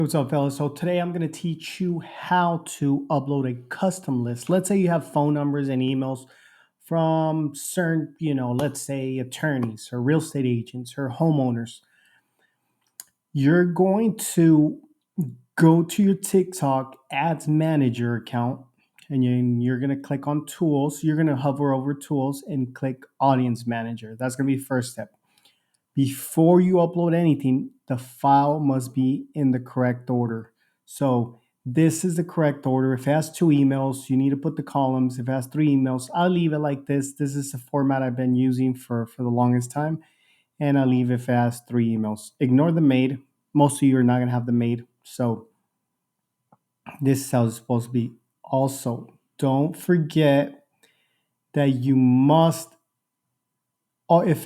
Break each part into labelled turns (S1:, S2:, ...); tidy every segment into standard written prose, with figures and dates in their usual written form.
S1: What's up, fellas? So today I'm going to teach you how to upload a custom list. Let's say you have phone numbers and emails from certain, let's say attorneys or real estate agents or homeowners. You're going to go to your TikTok Ads Manager account and you're going to click on Tools. You're going to hover over Tools and click Audience Manager. That's going to be the first step. Before you upload anything, the file must be in the correct order. So this is the correct order. If it has 2 emails, you need to put the columns. If it has 3 emails, I'll leave it like this. This is the format I've been using for the longest time. And I'll leave if it has 3 emails. Ignore the made. Most of you are not going to have the made. So this is how it's supposed to be. Also, don't forget that you must, if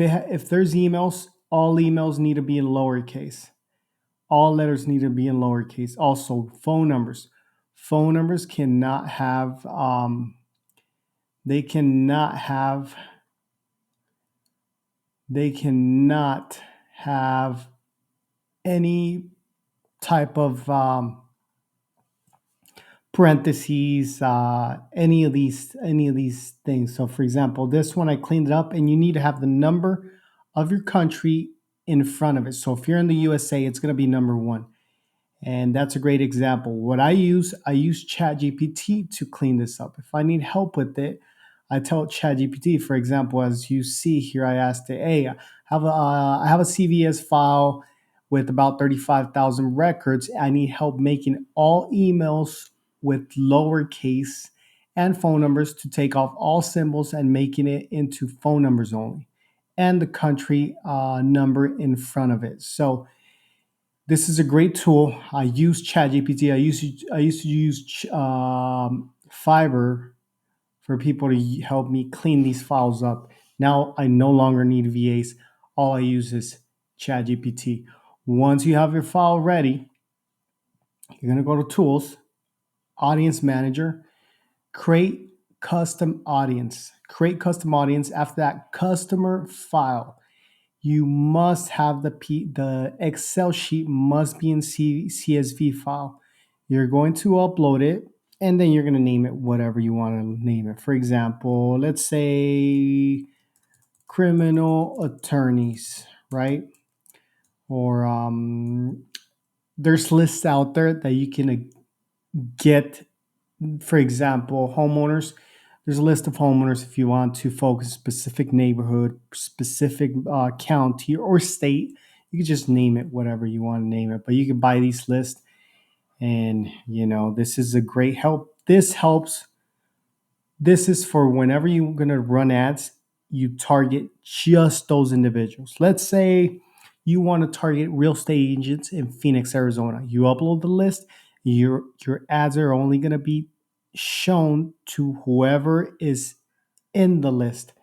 S1: there's emails, all emails need to be in lowercase. All letters need to be in lowercase. Also, phone numbers. Phone numbers cannot have they cannot have any type of parentheses, any of these things. So for example, this one I cleaned it up, and you need to have the number of your country in front of it. So if you're in the USA, it's going to be number 1. And that's a great example. What I use ChatGPT to clean this up. If I need help with it, I tell ChatGPT, for example, as you see here, I asked it, hey, I have a CVS file with about 35,000 records. I need help making all emails with lowercase and phone numbers to take off all symbols and making it into phone numbers only, and the country number in front of it. So this is a great tool. I use ChatGPT. I used to use Fiverr for people to help me clean these files up. Now I no longer need VAs. All I use is ChatGPT. Once you have your file ready, you're going to go to Tools, Audience Manager, Create Custom Audience. Create Custom Audience. After that, Customer File. You must have the Excel sheet must be in CSV file. You're going to upload it, and then you're going to name it whatever you want to name it. For example, let's say criminal attorneys, right? Or there's lists out there that you can get. For example, homeowners. There's a list of homeowners if you want to focus specific neighborhood, specific county or state. You can just name it whatever you want to name it. But you can buy these lists, and this is a great help. This helps. This is for whenever you're gonna run ads, you target just those individuals. Let's say you want to target real estate agents in Phoenix, Arizona. You upload the list. Your ads are only gonna be shown to whoever is in the list.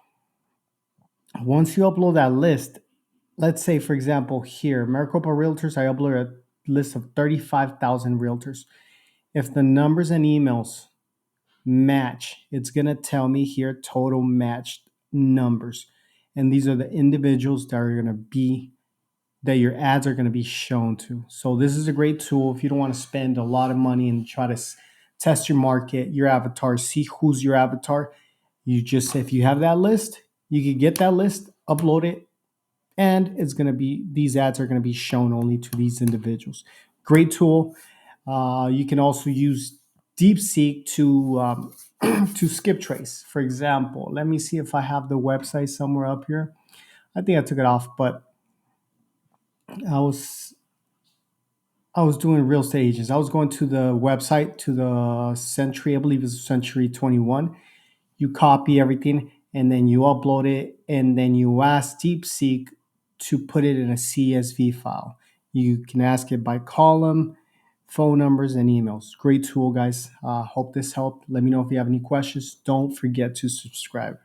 S1: Once you upload that list, let's say, for example, here, Maricopa Realtors, I upload a list of 35,000 realtors. If the numbers and emails match, it's going to tell me here total matched numbers. And these are the individuals that your ads are going to be shown to. So this is a great tool if you don't want to spend a lot of money and try to test your market, your avatar, see who's your avatar. If you have that list, you can get that list, upload it, and these ads are going to be shown only to these individuals. Great tool. You can also use DeepSeek to to skip trace. For example, let me see if I have the website somewhere up here. I think I took it off, but I was doing real estate agents. I was going to the website, to the Century, I believe it's Century 21. You copy everything and then you upload it, and then you ask DeepSeek to put it in a CSV file. You can ask it by column, phone numbers, and emails. Great tool, guys. Hope this helped. Let me know if you have any questions. Don't forget to subscribe.